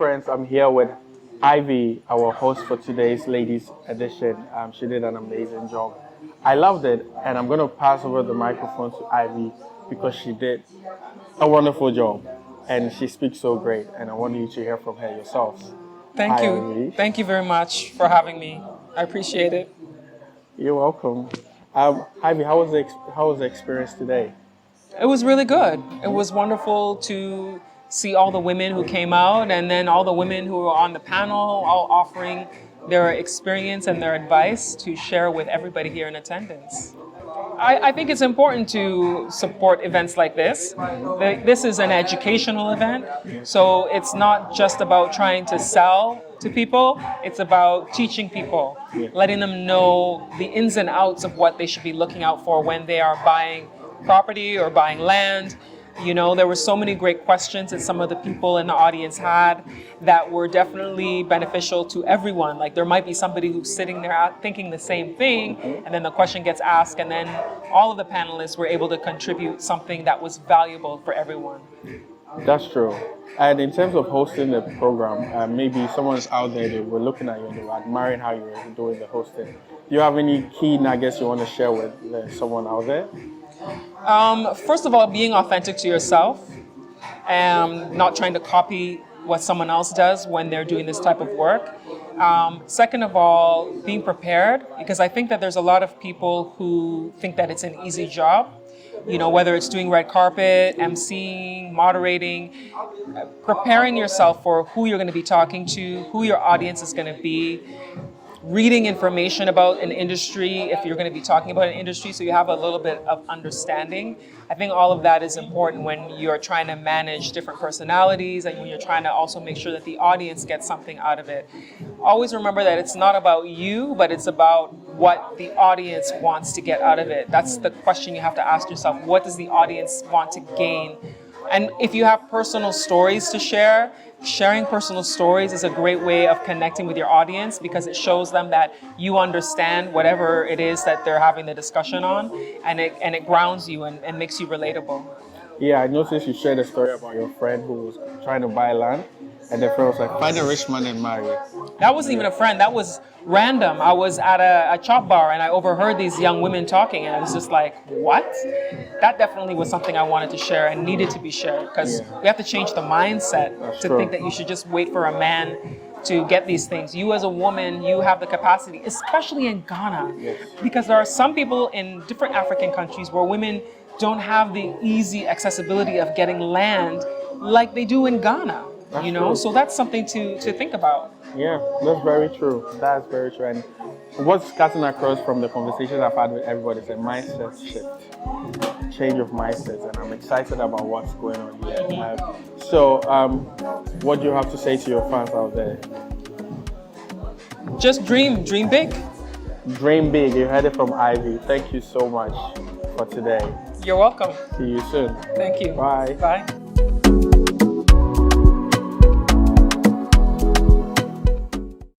Friends, I'm here with Ivy, our host for today's ladies edition. She did an amazing job. I loved it, and I'm going to pass over the microphone to Ivy because she did a wonderful job, and she speaks so great, and I want you to hear from her yourselves. Thank Hi, you. Ivy. Thank you very much for having me. I appreciate it. You're welcome. Ivy, how was the experience today? It was really good. It was wonderful to see all the women who came out and then all the women who were on the panel, all offering their experience and their advice to share with everybody here in attendance. I think it's important to support events like this. This is an educational event, so it's not just about trying to sell to people, it's about teaching people, letting them know the ins and outs of what they should be looking out for when they are buying property or buying land. You know, there were so many great questions that some of the people in the audience had that were definitely beneficial to everyone. Like there might be somebody who's sitting there thinking the same thing, and then the question gets asked, and then all of the panelists were able to contribute something that was valuable for everyone. That's true. And in terms of hosting the program, maybe someone's out there, they were looking at you and they were admiring how you were doing the hosting. Do you have any key nuggets you want to share with someone out there? First of all, being authentic to yourself and not trying to copy what someone else does when they're doing this type of work. Second of all, being prepared, because I think that there's a lot of people who think that it's an easy job. You know, whether it's doing red carpet, emceeing, moderating, preparing yourself for who you're going to be talking to, who your audience is going to be, reading information about an industry if you're going to be talking about an industry so you have a little bit of understanding. I think all of that is important when you're trying to manage different personalities and when you're trying to also make sure that the audience gets something out of it. Always remember that it's not about you, but it's about what the audience wants to get out of it. That's the question you have to ask yourself. What does the audience want to gain? And if you have personal stories to share, sharing personal stories is a great way of connecting with your audience because it shows them that you understand whatever it is that they're having the discussion on, and it grounds you and makes you relatable. Yeah, I noticed you shared a story about your friend who was trying to buy land, and the friend was like, find a rich man and marry. That wasn't even a friend, that was random. I was at a chop bar and I overheard these young women talking and I was just like, what? That definitely was something I wanted to share and needed to be shared because we have to change the mindset to think that you should just wait for a man to get these things. You as a woman, you have the capacity, especially in Ghana, because there are some people in different African countries where women don't have the easy accessibility of getting land like they do in Ghana. That's you know, true. so that's something to think about. Yeah, that's very true. That's very true. And what's cutting across from the conversations I've had with everybody is a mindset shift, change of mindsets, and I'm excited about what's going on here. What do you have to say to your fans out there? Just dream big. Dream big. You heard it from Ivy. Thank you so much for today. You're welcome. See you soon. Thank you. Bye. Bye.